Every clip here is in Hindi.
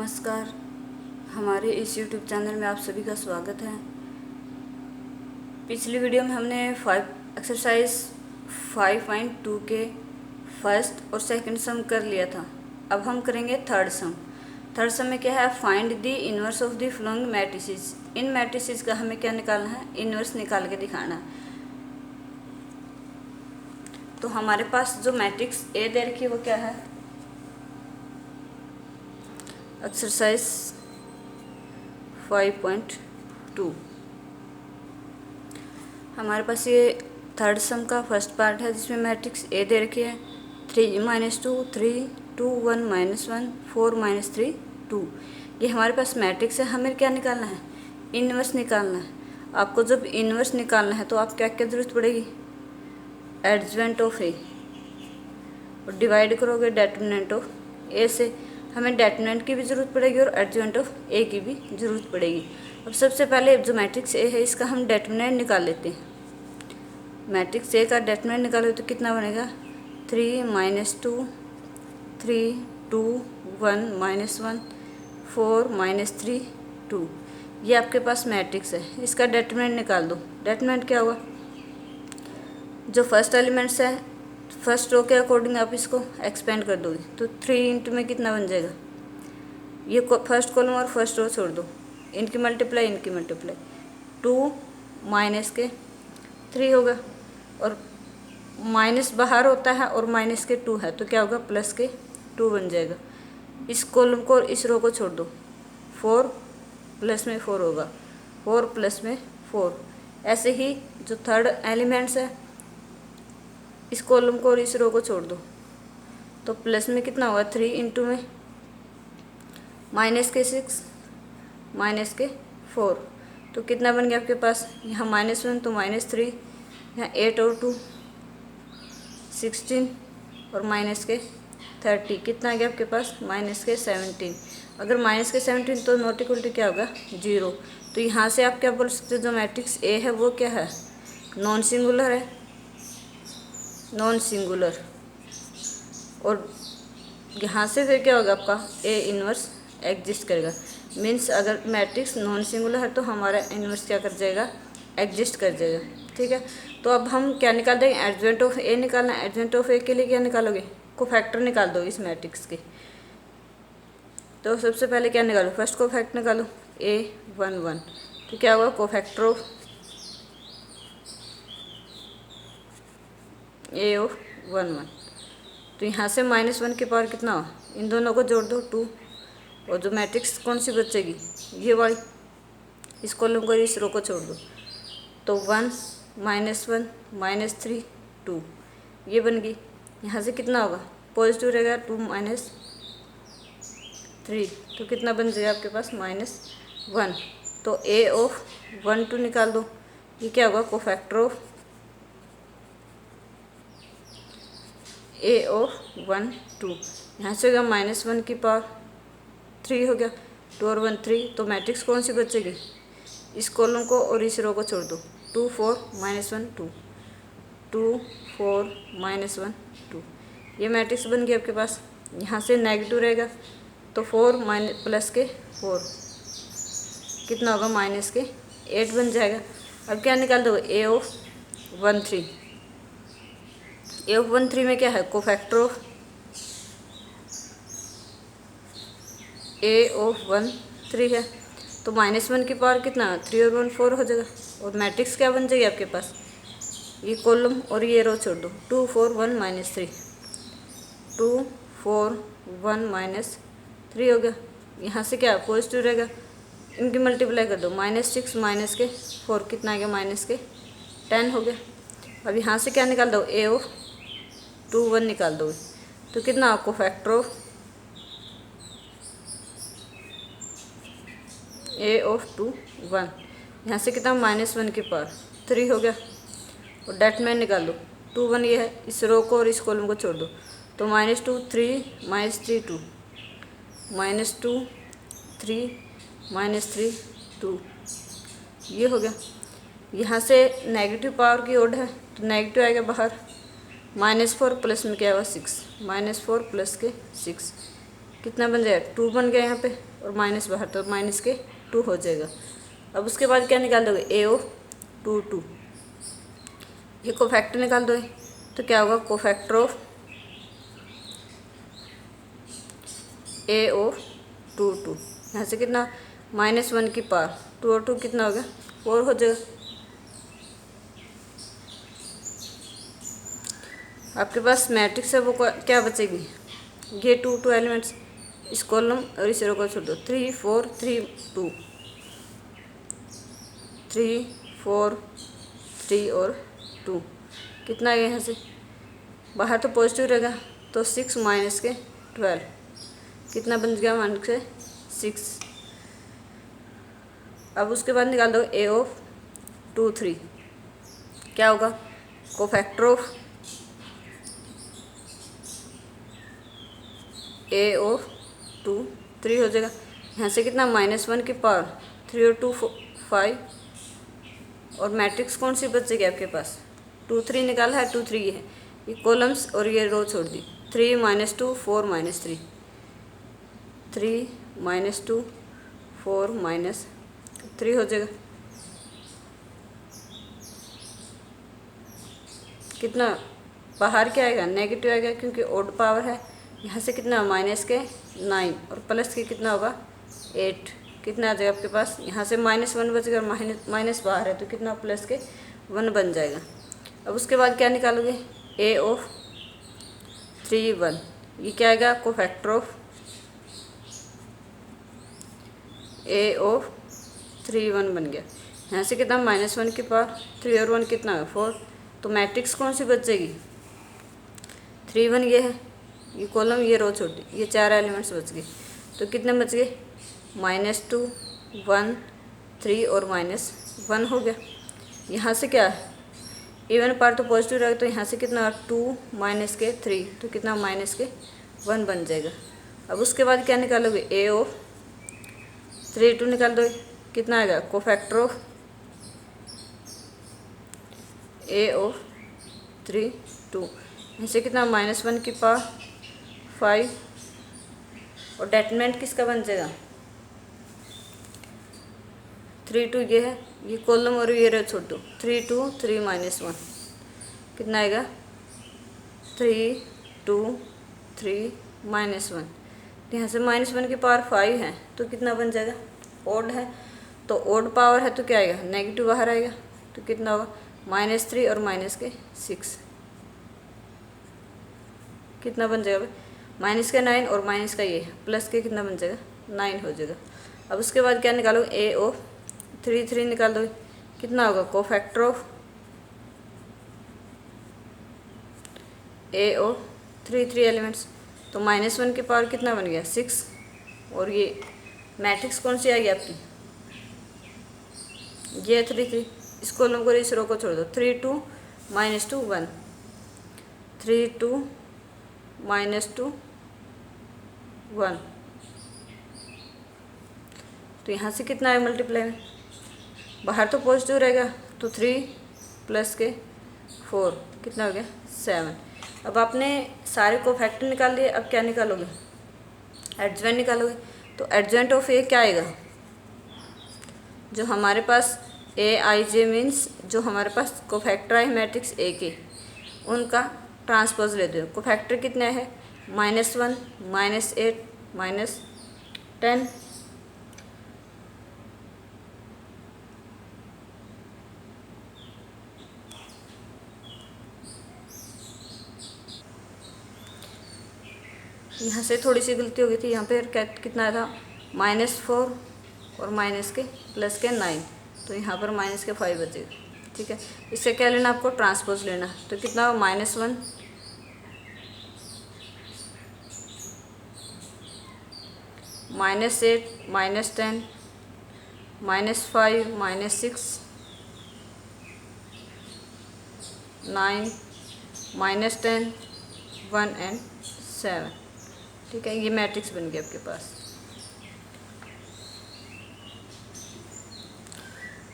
नमस्कार, हमारे इस YouTube चैनल में आप सभी का स्वागत है। पिछली वीडियो में हमने एक्सरसाइज 5.2 के फर्स्ट और सेकंड सम कर लिया था। अब हम करेंगे थर्ड सम। थर्ड सम में क्या है, find the inverse of the following matrices. In matrices का हमें क्या निकालना है, इनवर्स निकाल के दिखाना है। तो हमारे पास जो मैट्रिक्स ए दे रखी है वो क्या है, एक्सरसाइज 5.2। हमारे पास ये थर्ड सम का फर्स्ट पार्ट है जिसमें मैट्रिक्स ए दे रखी है 3-2 3 2 1 -1 4 -3 2। ये हमारे पास मैट्रिक्स है। हमें क्या निकालना है, इनवर्स निकालना है। आपको जब इनवर्स निकालना है तो आप क्या क्या जरूरत पड़ेगी, एडजवेंट ऑफ ए और डिवाइड करोगे डेटर्मिनेंट ऑफ ए से। हमें डेटर्मिनेंट की भी ज़रूरत पड़ेगी और एडजवेंट ऑफ ए की भी ज़रूरत पड़ेगी। अब सबसे पहले जो मैट्रिक्स ए है इसका हम डेटर्मिनेंट निकाल लेते हैं। मैट्रिक्स ए का डेटर्मिनेंट निकालोगे तो कितना बनेगा, 3 -2 3 2 1 -1 4 -3 2। ये आपके पास मैट्रिक्स है, इसका डेटर्मिनेंट निकाल दो। डेटर्मिनेंट क्या होगा, जो फर्स्ट एलिमेंट्स है फर्स्ट रो के अकॉर्डिंग आप इसको एक्सपेंड कर दोगे तो 3 इंटू में कितना बन जाएगा, ये फर्स्ट कॉलम और फर्स्ट रो छोड़ दो, इनकी मल्टीप्लाई 2 माइनस के 3 होगा और माइनस बाहर होता है और माइनस के 2 है तो क्या होगा, प्लस के 2 बन जाएगा। इस कॉलम को और इस रो को छोड़ दो, 4 प्लस में 4 होगा, 4 प्लस में 4। ऐसे ही जो थर्ड एलिमेंट्स है इस कॉलम को और इस रो को छोड़ दो तो प्लस में कितना होगा, 3 इंटू में माइनस के 6 माइनस के 4 तो कितना बन गया आपके पास, यहाँ -1 तो -3, यहाँ 8 और 2 16 और माइनस के 30 कितना आ गया आपके पास, माइनस के 17। अगर माइनस के 17 तो नॉट इक्वल टू क्या होगा, 0। तो यहाँ से आप क्या बोल सकते हो, जो मैट्रिक्स ए है वो क्या है, नॉन सिंगुलर है, नॉन सिंगुलर। और यहाँ से फिर क्या होगा आपका, ए इनवर्स एग्जिस्ट करेगा। मीन्स अगर मैट्रिक्स नॉन सिंगुलर है तो हमारा इनवर्स क्या कर जाएगा, एग्जिस्ट कर जाएगा। ठीक है, तो अब हम क्या निकाल देंगे, एडजवेंट ऑफ ए निकालना है। एडजवेंट ऑफ ए के लिए क्या निकालोगे, कोफैक्टर निकाल दो इस मैट्रिक्स के। तो सबसे पहले क्या निकालो, फर्स्ट कोफैक्टर निकालो A11 तो क्या होगा, कोफैक्टर ऑफ A11। तो यहाँ से -1 की पावर कितना हो, इन दोनों को जोड़ दो 2 और जो मैट्रिक्स कौन सी बचेगी, ये वाली, इस कॉलम को इस रो को छोड़ दो तो 1 -1 -3 2 ये बन गई। यहाँ से कितना होगा, पॉजिटिव रहेगा 2 -3 तो कितना बन जाएगा आपके पास, -1। तो A ऑफ 1 2 निकाल दो, ये क्या होगा, कोफैक्टर ऑफ A ऑफ 1 2। यहाँ से होगा -1 की पावर 3 हो गया, 2 और 1 3 तो मैट्रिक्स कौन सी बचेगी, इस कॉलम को और इस रो को छोड़ दो 2 4 -1 2 2 4 -1 2 ये मैट्रिक्स बन गया आपके पास। यहाँ से नेगेटिव रहेगा तो 4 प्लस के 4 कितना होगा, माइनस के 8 बन जाएगा। अब क्या निकाल दो, A ऑफ 1 3। A ऑफ 1 3 में क्या है, कोफैक्टर ऑफ A ऑफ 1 3 है तो -1 की पावर कितना, 3 और 1 4 हो जाएगा। और मैट्रिक्स क्या बन जाएगी आपके पास, ये कॉलम और ये रो छोड़ दो 2 4 1 -3 2 4 1 -3 हो गया। यहाँ से क्या पॉजिटिव रहेगा, इनकी मल्टीप्लाई कर दो, -6 माइनस के 4 कितना आ गया, माइनस के 10 हो गया। अब यहाँ से क्या निकाल दो, A ऑफ 2 1 निकाल दो तो कितना आपको फैक्टर ऑफ A ऑफ 2 1, यहाँ से कितना -1 की पावर 3 हो गया। और डेटर्मिनेंट निकाल दो, 2 1 ये है, इस रो को और इस कॉलम को छोड़ दो तो -2 3 -3 2 -2 3 -3 2 ये हो गया। यहाँ से नेगेटिव पावर की ओर है तो नेगेटिव आएगा बाहर, -4 प्लस में क्या होगा 6 -4 प्लस के 6 कितना बन जाएगा, 2 बन गया यहाँ पे और माइनस बाहर, तो माइनस के 2 हो जाएगा। अब उसके बाद क्या निकाल दोगे, ए ऑफ 2 ये कोफैक्टर निकाल दो, तो क्या होगा, कोफैक्टर ऑफ ए ऑफ 2 यहाँ से कितना, -1 की पावर 2 और 2 कितना हो गया, 4 हो जाएगा। आपके पास मैट्रिक्स है वो क्या बचेगी, ये 2 एलिमेंट्स, इस कॉलम और इस रो को छोड़ दो, 3 4 3 2 3 4 3 और 2 कितना है यहाँ से, बाहर तो पॉजिटिव रहेगा, तो 6 माइनस के 12 कितना बन गया, माइनस के 6। अब उसके बाद निकाल दो ए ऑफ 2 3 क्या होगा, कोफैक्टर ऑफ ए ऑफ 2 3 हो जाएगा। यहाँ से कितना, -1 की पावर 3 और 2 5 और मैट्रिक्स कौन सी बचेगी आपके पास, 2 3 निकाला है, 2 3 ये है, ये कॉलम्स और ये रो छोड़ दी, 3 -2 4 -3 3 -2 4 -3 हो जाएगा। कितना बाहर क्या आएगा, नेगेटिव आएगा क्योंकि ओड पावर है। यहाँ से कितना, माइनस के 9 और प्लस के कितना होगा 8, कितना आ जाएगा आपके पास, यहाँ से -1 बचेगा और माइनस बाहर है तो कितना, प्लस के 1 बन जाएगा। अब उसके बाद क्या निकालोगे, ए ऑफ 3 1 ये क्या आएगा, कोफैक्टर ऑफ ए ऑफ 3 1 बन गया। यहाँ से कितना, -1 की पावर 3 और 1 कितना है 4, तो मैट्रिक्स कौन सी बचेगी, 3 1 ये है, ये कॉलम ये रो छोड़ दी, ये 4 एलिमेंट्स बच गए, तो कितने बच गए, -2 1 3 और -1 हो गया। यहाँ से क्या है, इवन पार्ट तो पॉजिटिव रहेगा, तो यहाँ से कितना 2 माइनस के 3 तो कितना, माइनस के 1 बन जाएगा। अब उसके बाद क्या निकालोगे, ए ऑफ 3 2 निकाल दो, कितना आएगा, कोफैक्टर ऑफ ए ऑफ 3 2 यहाँ से कितना, -1 की पावर 5 और डेटर्मिनेंट किसका बन जाएगा, 3 2 ये है, ये कॉलम और ये रो छोड़ दो, 3 2 3 -1 कितना आएगा, 3 2 3 -1 यहाँ से -1 की पावर 5 है तो कितना बन जाएगा, ओड है, तो ओड पावर है तो क्या आएगा, नेगेटिव बाहर आएगा, तो कितना होगा, -3 और माइनस के 6 कितना बन जाएगा, माइनस का 9 और माइनस का ये प्लस के कितना बन जाएगा, 9 हो जाएगा। अब उसके बाद क्या निकालो, ए ऑफ 3 3 निकाल दो, कितना होगा, cofactor of A of 3 3 elements, तो -1 की पावर कितना बन गया 6 और ये मैट्रिक्स कौन सी आएगी आपकी, ये 3 3, इस कॉलम को इस रो को छोड़ दो, 3 2 -2 1 3 2 -2 1 तो यहाँ से कितना है मल्टीप्लाई में, बाहर तो पॉजिटिव रहेगा तो 3 प्लस के 4 कितना हो गया 7। अब आपने सारे कोफैक्टर निकाल लिए, अब क्या निकालोगे, एडजॉइंट निकालोगे, तो एडजॉइंट ऑफ ए क्या आएगा, जो हमारे पास ए आई जे मीन्स जो हमारे पास कोफैक्टर है मैट्रिक्स ए के, उनका ट्रांसपोज लेते हो, कोफैक्टर कितने है, -1 -8 -10 यहाँ से थोड़ी सी गलती हो गई थी, यहाँ पे कितना था -4 और माइनस के प्लस के 9 तो यहाँ पर माइनस के 5 बचेगा, ठीक है। इससे क्या लेना आपको, ट्रांसपोज लेना, तो कितना -1 -8 -10 -5 -6 9 -10 1 एंड 7, ठीक है। ये मैट्रिक्स बन गया आपके पास।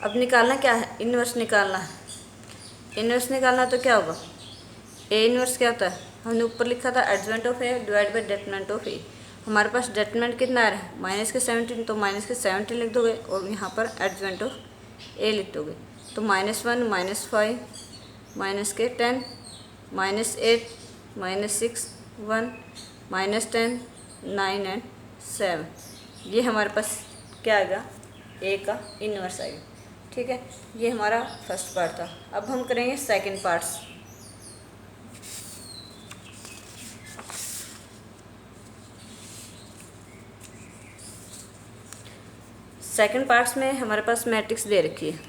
अब निकालना क्या है, इन्वर्स निकालना है। इन्वर्स निकालना तो क्या होगा, ए इन्वर्स क्या होता है, हमने ऊपर लिखा था adjoint of A divide by determinant of A, हमारे पास डेटरमिनेंट कितना आ रहा है माइनस के 17, तो माइनस के 17 लिख दोगे और यहाँ पर एडजॉइंट ऑफ ए लिख दोगे। तो -1 -5 -10 -8 -6 1 -10 9 एंड 7, ये हमारे पास क्या आएगा ए का इन्वर्स आएगा। ठीक है, ये हमारा फर्स्ट पार्ट था। अब हम करेंगे सेकंड पार्ट्स। सेकंड पार्ट्स में हमारे पास मैट्रिक्स दे रखी है।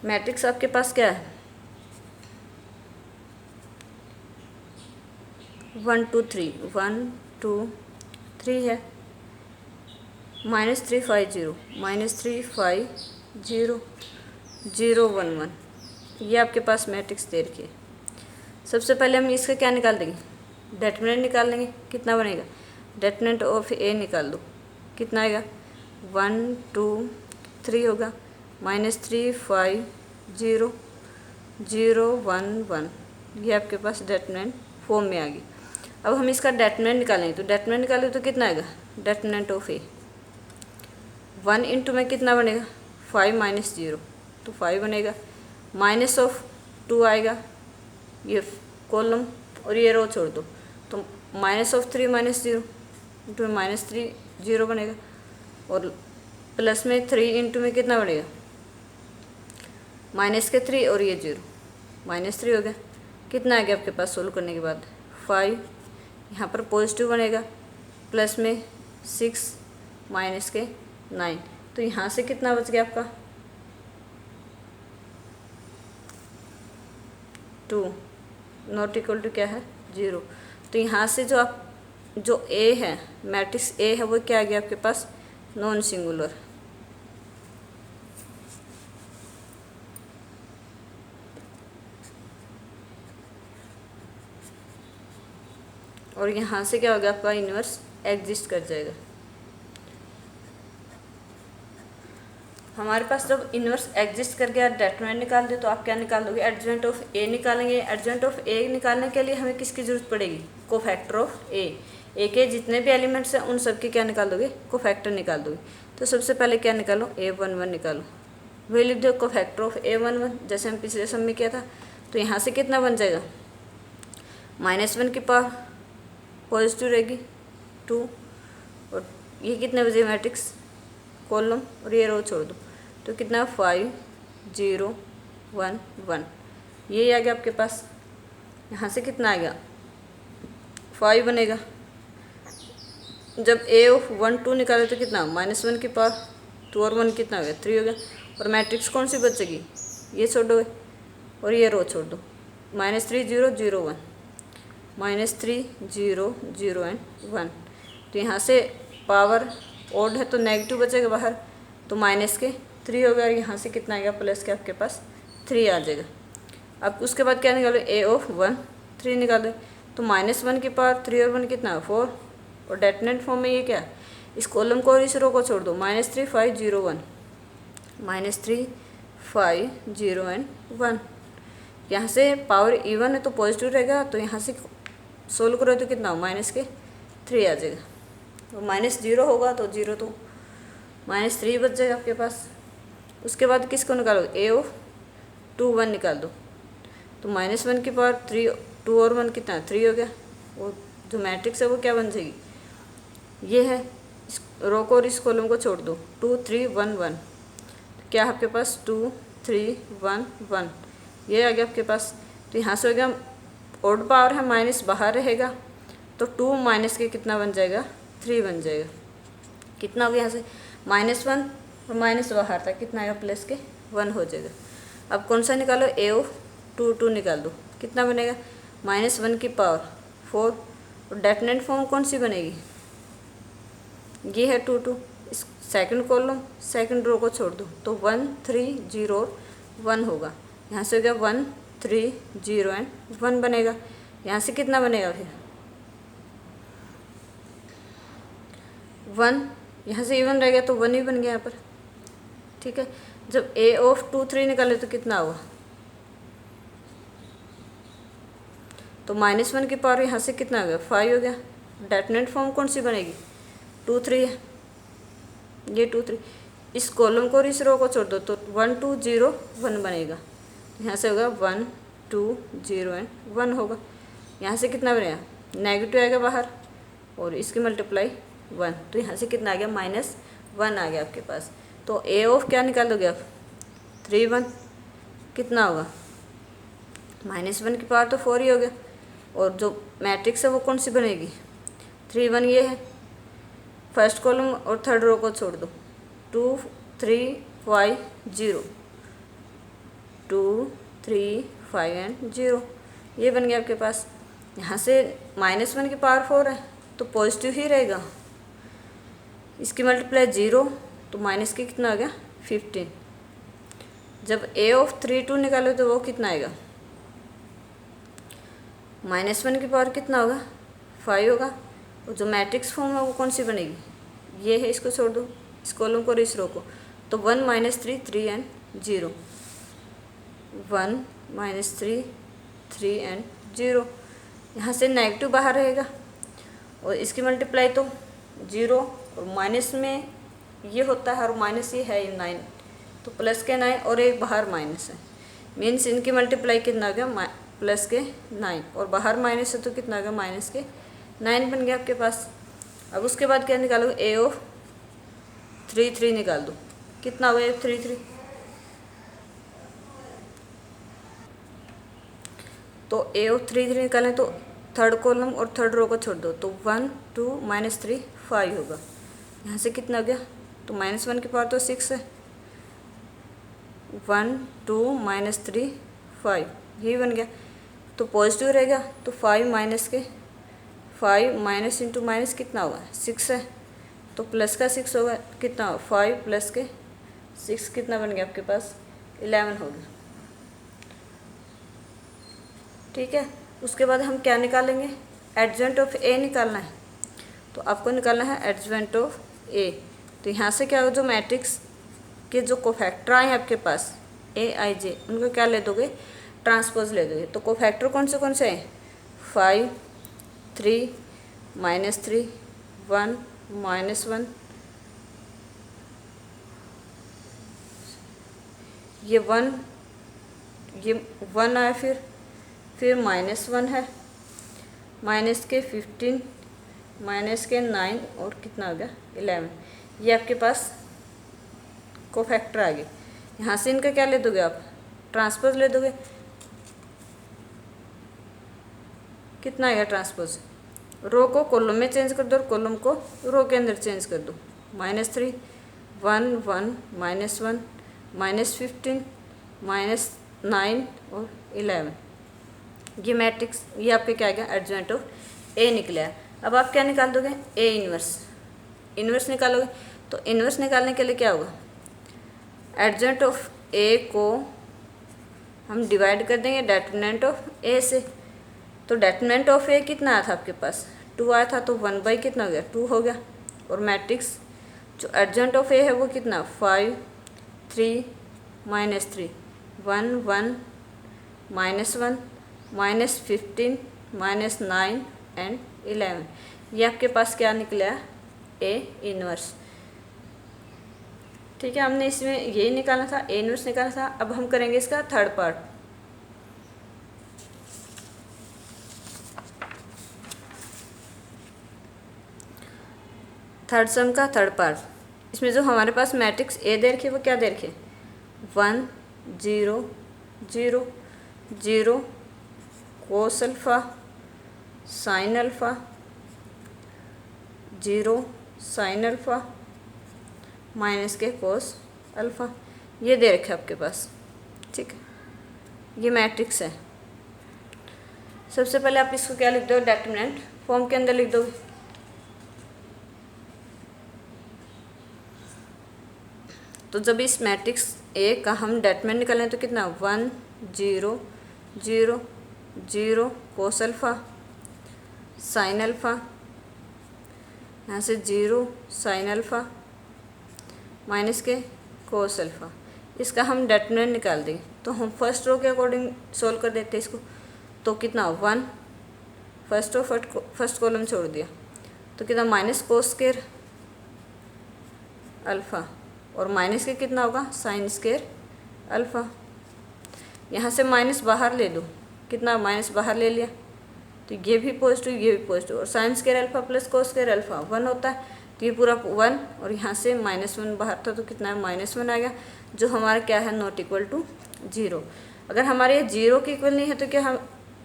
मैट्रिक्स आपके पास क्या है 1 2 3 1 2 3 है, -3 5 0 -3 5 0 0 1 1, ये आपके पास मैट्रिक्स दे रखी है। सबसे पहले हम इसका क्या निकाल देंगे, डेटरमिनेंट निकाल लेंगे। कितना बनेगा, डेटरमिनेंट ऑफ ए निकाल दो, कितना आएगा 1 2 3 होगा, -3 5 0 0 1 1, ये आपके पास डेटरमिनेंट फॉर्म में आ गई। अब हम इसका डेटरमिनेंट निकालेंगे, तो डेटरमिनेंट निकालेंगे तो कितना आएगा, डेटरमिनेंट ऑफ ए 1 इंटू में कितना बनेगा 5 -0, तो 5 बनेगा, माइनस ऑफ 2 आएगा, ये कॉलम और ये रो छोड़ दो, तो -3 -0 इंटू में -3 0 बनेगा, और प्लस में 3 इंटू में कितना बनेगा माइनस के 3 और ये 0 -3 हो गया। कितना आ गया आपके पास सोल्व करने के बाद 5, यहाँ पर पॉजिटिव बनेगा, प्लस में 6 माइनस के 9, तो यहाँ से कितना बच गया आपका 2, नॉट इक्वल टू क्या है 0। तो यहाँ से जो ए है मैट्रिक्स ए है वो क्या आ गया आपके पास नॉन सिंगुलर। और यहाँ से क्या होगा आपका इन्वर्स एग्जिस्ट कर जाएगा। हमारे पास जब इन्वर्स एग्जिस्ट कर गया, डेटरमिनेंट निकाल दे, तो आप क्या निकाल दोगे, एडजॉइंट ऑफ ए निकालेंगे। एडजॉइंट ऑफ ए निकालने के लिए हमें किसकी जरूरत पड़ेगी, कोफैक्टर ऑफ ए। ए के जितने भी एलिमेंट्स हैं उन सब की क्या निकाल दोगे, कोफैक्टर निकाल दोगे। तो सबसे पहले क्या निकालो, A11 निकालो, वही लिख दो कोफैक्टर ऑफ A11, जैसे हम पिछले सम में किया था। तो यहाँ से कितना बन जाएगा, -1 की पावर पॉजिटिव रहेगी 2, और ये कितने बजे मैट्रिक्स कॉलम और ये रो छोड़ दो, तो कितना 5 0 1 1, ये आ गया आपके पास। यहाँ से कितना आ गया 5 बनेगा। जब ए ऑफ 1 2 निकाले तो कितना -1 की पावर 2 और 1 कितना हो गया 3 हो गया, और मैट्रिक्स कौन सी बचेगी, ये छोड़ दो और ये रो छोड़ दो, -3 0 0 1 -3 0 0 एंड 1। तो यहाँ से पावर ओड है तो नेगेटिव बचेगा बाहर, तो -3 हो गया, और यहाँ से कितना आएगा प्लस के आपके पास 3 आ जाएगा। अब उसके बाद क्या निकालो, ए ऑफ 1 3 निकालो, तो -1 की पावर 3 और 1 कितना 4, और डेटरमिनेंट फॉर्म में ये क्या, इस कॉलम को और इस रो को छोड़ दो, -3 5 0 1 -3 5 0 एंड 1। यहाँ से पावर इवन है तो पॉजिटिव रहेगा, तो यहाँ से सोल्व करो तो कितना हो -3 आ जाएगा, तो -0 होगा तो 0 तो -3 बच जाएगा आपके पास। उसके बाद किसको निकालो, ए ऑफ 2 1 निकाल दो, तो -1 की पावर 3 2 और 1 कितना 3 हो गया, वो जो मैट्रिक्स है वो क्या बन जाएगी, ये है, इस रो को और इस कॉलम को छोड़ दो, 2 3 1 1, क्या है आपके पास 2 3 1 1, ये आ गया आपके पास। तो यहाँ से हो गया ओड पावर है, माइनस बाहर रहेगा, तो 2 माइनस के कितना बन जाएगा 3 बन जाएगा। कितना हो गया यहाँ से -1 और माइनस बाहर था, कितना आएगा प्लस के 1 हो जाएगा। अब कौन सा निकालो, ए ऑफ 2 2 निकाल दो, कितना बनेगा -1 की पावर 4, और डेटरमिनेंट फॉर्म कौन सी बनेगी, ये है 2 2, इस सेकंड कॉलम सेकंड रो को छोड़ दो, तो 1 3 0 1 होगा। यहाँ से हो गया 1 3 0 एंड 1 बनेगा। यहाँ से कितना बनेगा फिर 1, यहाँ से इवन रहेगा तो 1 ही बन गया यहाँ पर। ठीक है, जब ए ऑफ 2 3 निकाले तो कितना हुआ तो -1 की पावर यहाँ से कितना हो गया 5 हो गया। डेटर्मिनेंट फॉर्म कौन सी बनेगी 2 3 है, ये 2 3। इस कॉलम को और इस रो को छोड़ दो तो 1 2 0 1 बनेगा। यहाँ से होगा 1 2 0 एंड 1 होगा। यहाँ से कितना बनेगा नेगेटिव आएगा बाहर और इसकी मल्टीप्लाई 1, तो यहाँ से कितना आ गया -1 आ गया आपके पास। तो ए ऑफ क्या निकाल दोगे आप 3 1, कितना होगा -1 की पावर तो 4 ही हो गया। और जो मैट्रिक्स है वो कौन सी बनेगी 3 1 ये है। फर्स्ट कॉलम और थर्ड रो को छोड़ दो 2 3 5 0 2 3 5 एंड 0, ये बन गया आपके पास। यहाँ से -1 की पावर 4 है तो पॉजिटिव ही रहेगा। इसकी मल्टीप्लाई 0 तो माइनस की कितना आ गया 15। जब ए ऑफ 3 2 निकालो तो वो कितना आएगा -1 की पावर कितना होगा 5 होगा। और जो मैट्रिक्स फॉर्म है वो कौन सी बनेगी ये है, इसको छोड़ दो इस कॉलम को और इस रो को, तो 1 -3 3 एंड 0 1 -3 3 एंड 0। यहाँ से नेगेटिव बाहर रहेगा और इसकी मल्टीप्लाई तो 0 और माइनस में ये होता है और माइनस ये है 9, तो प्लस के 9 और एक बाहर माइनस है, मीन्स इनकी मल्टीप्लाई कितना आ गया प्लस के 9 और बाहर माइनस है तो कितना आ गया माइनस के 9 बन गया आपके पास। अब उसके बाद क्या निकालोगे ए ऑफ 3 3 निकाल दो, कितना हुआ 3 3, तो ए ऑफ 3 3 निकालें तो थर्ड कॉलम और थर्ड रो को छोड़ दो तो 1 2 -3 5 होगा। यहाँ से कितना हो गया तो -1 की पावर तो 6 है, 1 2 -3 5 यही बन गया। तो पॉजिटिव रहेगा तो 5 माइनस के 5 माइनस इंटू माइनस कितना होगा 6 है, तो प्लस का 6 होगा, कितना 5 प्लस के 6 कितना बन गया आपके पास 11 हो गया। ठीक है, उसके बाद हम क्या निकालेंगे एडजॉइंट ऑफ ए निकालना है, तो आपको निकालना है एडजॉइंट ऑफ ए। तो यहाँ से क्या होगा जो मैट्रिक्स के जो कोफैक्टर आए हैं आपके पास ए आई जे, उनको क्या ले दोगे ट्रांसपोज ले दोगे। तो कोफैक्टर कौन से हैं 5 3 -3 1 -1, ये 1 आया, फिर -1 है, माइनस के 15 माइनस के 9 और कितना हो गया 11, ये आपके पास कोफैक्टर आ गए। यहाँ से इनका क्या ले दोगे आप ट्रांसपोज ले दोगे, कितना आएगा ट्रांसपोज, रो को कॉलम में चेंज कर दो और कॉलम को रो के अंदर चेंज कर दो, -3 1 1 -1 -15 -9 और 11, ये मैट्रिक्स ये आपके क्या आ गया एडजॉइंट ऑफ ए निकला है। अब आप क्या निकाल दोगे ए इन्वर्स निकालोगे। तो इन्वर्स निकालने के लिए क्या होगा एडजॉइंट ऑफ ए को हम डिवाइड कर देंगे डेटर्मिनेंट ऑफ ए से। तो डेटर्मिनेंट ऑफ ए कितना आया था आपके पास 2 आया था, तो 1 कितना हो गया 2 हो गया। और मैट्रिक्स जो एडजॉइंट ऑफ ए है वो कितना 5 3 -3 1 1 -1 -15 -9 एंड 11, ये आपके पास क्या निकला ए इन्वर्स। ठीक है, हमने इसमें यही निकालना था ए इन्वर्स निकालना था। अब हम करेंगे इसका थर्ड पार्ट। थर्ड सम का थर्ड पार्ट, इसमें जो हमारे पास मैट्रिक्स ए दे रखी है वो क्या दे रखी है 1 0 0 0 cos alpha sine alpha 0 sine alpha minus के कोस अल्फ़ा, ये दे रखे आपके पास। ठीक है, ये मैट्रिक्स है। सबसे पहले आप इसको क्या लिख दो डेटर्मिनेंट फॉर्म के अंदर लिख दोगे। तो जब इस मैट्रिक्स ए का हम डेटर्मिनेंट निकालें तो कितना 1 0 0 0 कोस अल्फ़ा साइन अल्फ़ा, यहाँ से 0 साइन अल्फ़ा माइनस के कोस अल्फ़ा, इसका हम डेटर्मिनेंट निकाल देंगे। तो हम फर्स्ट रो के अकॉर्डिंग सोल्व कर देते हैं इसको। तो कितना 1 फर्स्ट कॉलम छोड़ दिया तो कितना माइनस कोस स्क्वायर अल्फ़ा और माइनस के कितना होगा साइन स्क्वायर अल्फ़ा। यहाँ से माइनस बाहर ले लो, कितना माइनस बाहर ले लिया तो ये भी पॉजिटिव ये भी पॉजिटिव, और sine square alpha plus cos square alpha 1 होता है, तो ये पूरा 1 और यहाँ से -1 बाहर था तो कितना है -1 आ गया, जो हमारा क्या है नॉट इक्वल टू 0। अगर हमारे ये 0 के इक्वल नहीं है तो क्या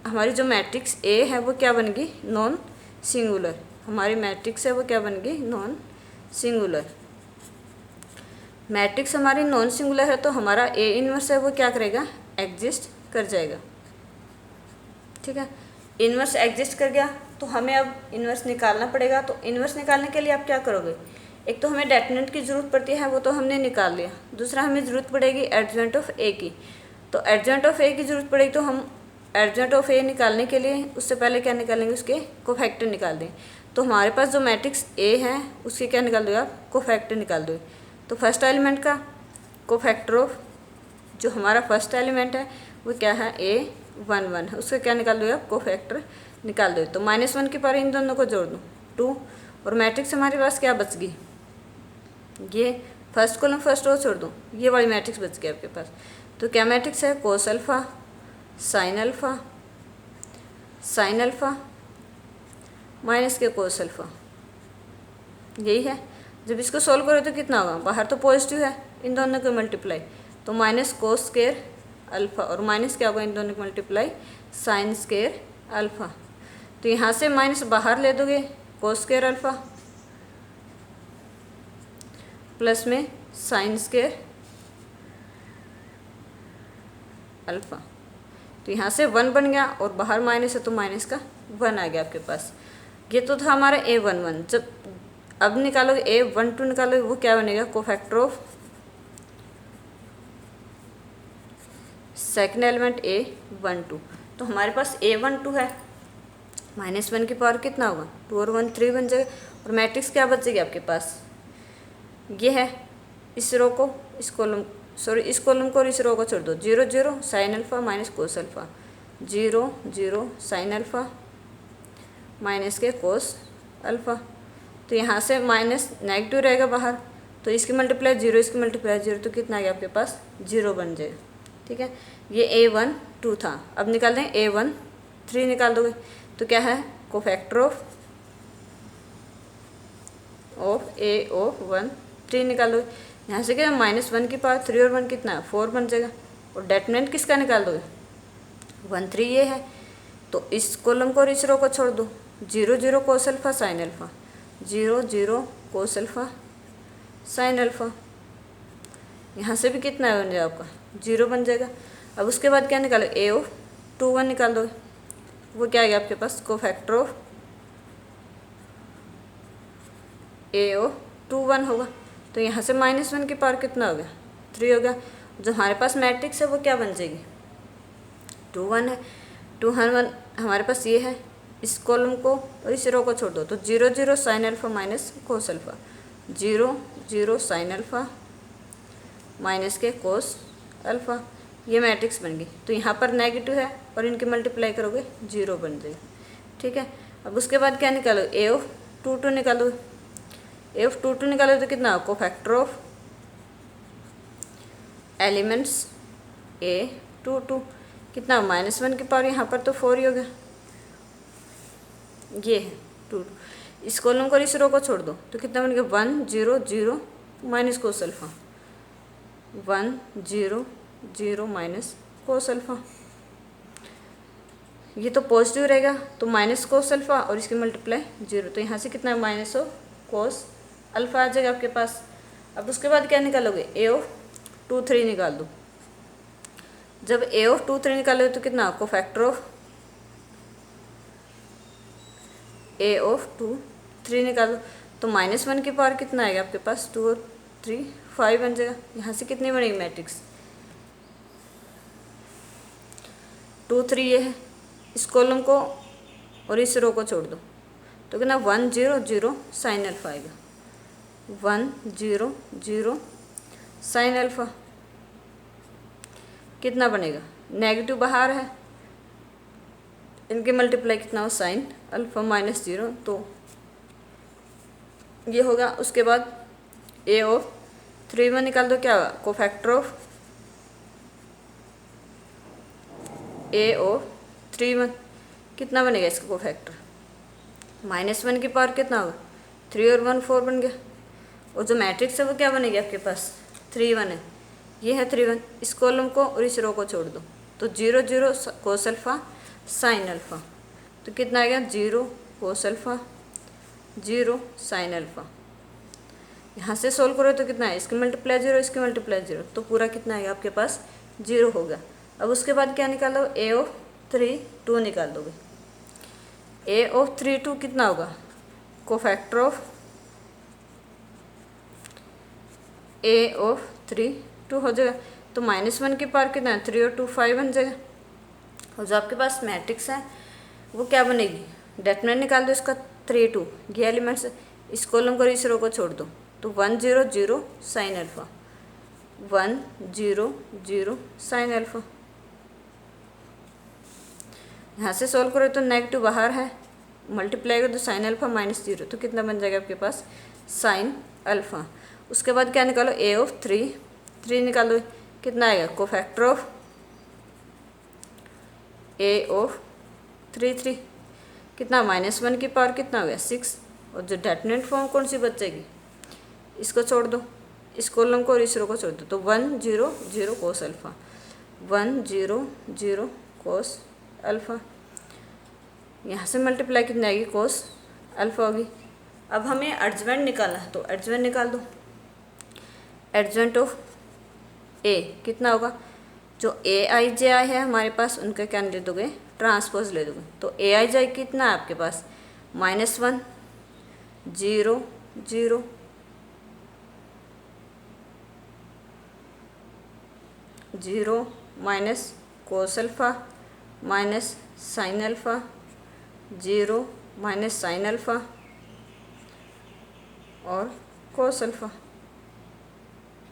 हमारी जो मैट्रिक्स ए है वो क्या बन गई नॉन सिंगुलर। हमारी मैट्रिक्स है वो क्या बन गई नॉन सिंगुलर। मैट्रिक्स हमारी नॉन सिंगुलर है तो हमारा ए इनवर्स है वो क्या करेगा एग्जिस्ट कर जाएगा। ठीक है, इन्वर्स एग्जिस्ट कर गया तो हमें अब इन्वर्स निकालना पड़ेगा। तो इन्वर्स निकालने के लिए आप क्या करोगे, एक तो हमें डेटर्मिनेंट की ज़रूरत पड़ती है वो तो हमने निकाल लिया, दूसरा हमें ज़रूरत पड़ेगी एडजॉइंट ऑफ ए की। तो एडजॉइंट ऑफ ए की ज़रूरत पड़ेगी तो हम एडजॉइंट ऑफ ए निकालने के लिए उससे पहले क्या निकालेंगे उसके कोफैक्टर निकाल दें। तो हमारे पास जो मैट्रिक्स ए है उसके क्या निकाल दो आप कोफैक्टर निकाल दो। तो फर्स्ट एलिमेंट का कोफैक्टर ऑफ जो हमारा फर्स्ट एलिमेंट है वो क्या है A11 है, उसका क्या निकाल दो आप कोफैक्टर निकाल दो। तो -1 के पार इन दोनों को जोड़ दो 2 और मैट्रिक्स हमारे पास क्या बच गई, ये फर्स्ट कॉलम फर्स्ट रो छोड़ दो, ये वाली मैट्रिक्स बच गई आपके पास। तो क्या मैट्रिक्स है cos alpha sine alpha minus के कोस अल्फ़ा, यही है। जब इसको सोल्व करो तो कितना होगा, बाहर तो पॉजिटिव है इन दोनों को मल्टीप्लाई तो माइनस कोस स्क्वायर अल्फ़ा और माइनस क्या होगा इन दोनों को मल्टीप्लाई साइन स्क्वायर अल्फ़ा। तो यहाँ से माइनस बाहर ले दोगे कोस स्क्वायर अल्फ़ा प्लस में साइन स्क्वायर अल्फ़ा। तो यहाँ से 1 बन गया और बाहर माइनस है तो माइनस का 1 आ गया आपके पास। ये तो था हमारा A11। जब अब निकालोगे A12 निकालोगे वो क्या बनेगा cofactor of second element A12। तो हमारे पास A12 है, -1 की पावर कितना होगा 2 और 1 3 बन जाएगा और मैट्रिक्स क्या बचेगी आपके पास, ये है। इस रो को इस कॉलम इस कॉलम को और इस रो को छोड़ दो 0 0 sine alpha minus cos alpha 0 0 sine alpha minus के कोस अल्फ़ा। तो यहाँ से माइनस नेगेटिव रहेगा बाहर तो इसकी मल्टीप्लाई 0 इसकी मल्टीप्लाई 0 तो कितना आ गया आपके पास 0 बन जाएगा। ठीक है, ये A12 था। अब निकाल दें A13 निकाल दोगे तो क्या है कोफैक्टर ऑफ A13 निकाल दोगे। यहाँ से क्या -1 की पावर 3 और 1 कितना है 4 बन जाएगा और डेटर्मिनेंट किसका निकाल दोगे 1 3 ये है। तो इस कॉलम को और इस रो को छोड़ दो 0 0 cos alpha sine alpha 0 0 cos alpha sine alpha. यहाँ से भी कितना बन जाएगा आपका 0 बन जाएगा। अब उसके बाद क्या निकालो A21 निकाल दो, वो क्या आ गया आपके पास कोफैक्टर ऑफ A21 होगा। तो यहाँ से -1 की पावर कितना हो गया 3 हो गया। जो हमारे पास मैट्रिक्स है वो क्या बन जाएगी 2 1 है। 2 1 हमारे पास ये है, इस कॉलम को और इस रो को छोड़ दो तो 0 0 sine alpha minus cos alpha 0 0 sine alpha minus के कोस अल्फ़ा, ये मैट्रिक्स बन गई। तो यहाँ पर नेगेटिव है और इनके मल्टीप्लाई करोगे 0 बन जाएगी। ठीक है, अब उसके बाद क्या निकालो A22 निकालो। A22 निकालो तो कितना कोफैक्टर ऑफ एलिमेंट्स A22 कितना -1 की पावर यहाँ पर तो 4 ही हो गया, ये है 2। इस कॉलम को इस रो को छोड़ दो तो कितना बन गया 1 0 0 minus cos alpha 1 0 0 minus cos alpha. ये तो पॉजिटिव रहेगा तो माइनस कोस अल्फ़ा और इसकी मल्टीप्लाई 0 तो यहाँ से कितना माइनस ऑफ कोस अल्फ़ा आ जाएगा आपके पास। अब उसके बाद क्या निकालोगे A23 निकाल दो। जब A23 निकालोगे तो कितना कोफैक्टर ऑफ A23 निकालो तो -1 की पावर कितना आएगा आपके पास 2 और 3 5 बन जाएगा। यहाँ से कितनी बनेगी मैट्रिक्स 2 3 ये है। इस कॉलम को और इस रो को छोड़ दो तो कितना 1 0 0 साइन अल्फ़ा आएगा 1 0 0 साइन अल्फ़ा। कितना बनेगा नेगेटिव बाहर है इनके मल्टीप्लाई कितना हो साइन अल्फ़ा माइनस 0, तो ये होगा। उसके बाद ए ऑफ 3 में निकाल दो, क्या होगा कोफैक्टर ऑफ ए ऑफ 3 में कितना बनेगा इसका कोफैक्टर, -1 की पावर कितना होगा 3 और 1 4 बन गया। और जो मैट्रिक्स है वो क्या बनेगी आपके पास 3 1 है, ये है 3 1। इस कॉलम को और इस रो को छोड़ दो तो 0 0 कोस अल्फ़ा साइन अल्फ़ा, तो कितना आ गया 0 कोस अल्फ़ा 0 साइन अल्फ़ा। यहाँ से सोल्व करो तो कितना है, इसके मल्टीप्लाई 0 इसके मल्टीप्लाई 0, तो पूरा कितना आएगा आपके पास 0 होगा। अब उसके बाद क्या निकालो, ए ऑफ 3 2 निकाल दोगे। ए ऑफ 3 2 कितना होगा कोफैक्टर ऑफ ए ऑफ 3 2 हो जाएगा, तो -1 की पावर कितना है 3 और 2 5 बन जाएगा। और जो आपके पास मैट्रिक्स है वो क्या बनेगी, डेटरमिनेंट निकाल दो इसका 3 2, ये एलिमेंट्स इस कॉलम को इस रो को छोड़ दो तो 1 0 0 साइन अल्फ़ा 1 0 0 साइन अल्फ़ा। यहाँ से सॉल्व करो तो नेगेटिव बाहर है, मल्टीप्लाई करो तो साइन अल्फ़ा -0, तो कितना बन जाएगा आपके पास साइन अल्फ़ा। उसके बाद क्या निकालो, ए ऑफ 3 3 निकालो, कितना आएगा कोफैक्टर ऑफ ए ऑफ 3 3, कितना -1 की पावर कितना हो गया 6। और जो डेटरमिनेंट फॉर्म कौन सी बचेगी, इसको छोड़ दो, इस कॉलम को और इस रो को छोड़ दो, तो 1 0 0 कोस अल्फ़ा 1 0 0 कोस अल्फ़ा। यहाँ से मल्टीप्लाई कितनी आएगी कोस अल्फ़ा होगी। अब हमें एडजवेंट निकालना है, तो एडजवेंट निकाल दो। एडजवेंट ऑफ ए कितना होगा, जो ए आई जे आई है हमारे पास उनका क्या ले दोगे ट्रांसपोज ले दोगे, तो ए आई जे आई कितना है आपके पास -1 0 0 0 minus cos alpha minus sine alpha 0 minus sine alpha और कोस अल्फ़ा,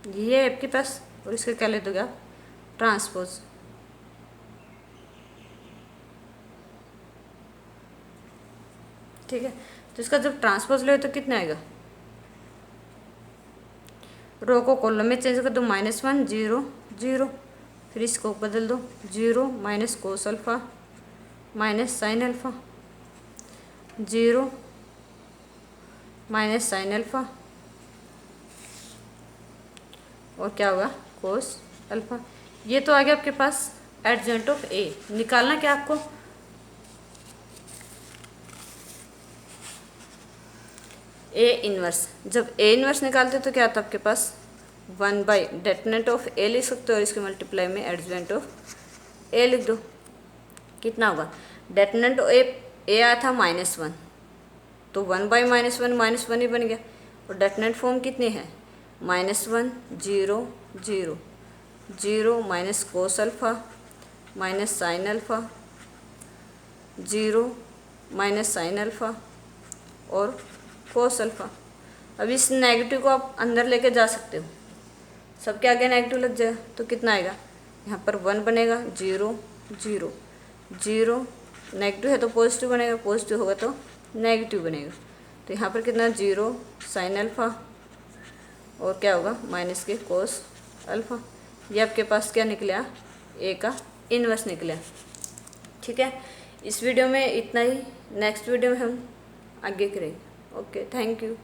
ये है आपके पास। और इसका क्या ले दोगे आप ट्रांसपोज, ठीक है। तो इसका जब ट्रांसपोज ले तो कितना आएगा, रो को कॉलम में चेंज कर दो -1 0 0, फिर इसको बदल दो 0 minus cos alpha minus sine alpha 0 minus sine alpha और क्या होगा कोस अल्फ़ा। ये तो आ गया आपके पास एडजवेंट ऑफ ए। निकालना क्या आपको, ए इन्वर्स। जब ए इन्वर्स निकालते तो क्या आता है आपके पास 1 बाई डेटरमिनेंट ऑफ ए लिख सकते हो और इसके मल्टीप्लाई में एडजवेंट ऑफ ए लिख दो, कितना होगा डेटरमिनेंट ऑफ ए आया था -1, तो 1 बाई -1 ही बन गया। और डेटरमिनेंट फॉर्म कितनी है -1 0 0 0 minus cos alpha minus sine alpha 0 minus sine alpha और कोस अल्फ़ा। अब इस नेगेटिव को आप अंदर लेके जा सकते हो, सबके आगे नेगेटिव लग जाएगा तो कितना आएगा, यहाँ पर 1 बनेगा 0 0 0, नेगेटिव है तो पॉजिटिव बनेगा, पॉजिटिव होगा तो नेगेटिव बनेगा, तो यहाँ पर कितना 0 साइन अल्फ़ा और क्या होगा माइनस के कोस अल्फ़ा। ये आपके पास क्या निकला, ए का इन्वर्स निकला, ठीक है। इस वीडियो में इतना ही, नेक्स्ट वीडियो में हम आगे करेंगे। Okay, thank you.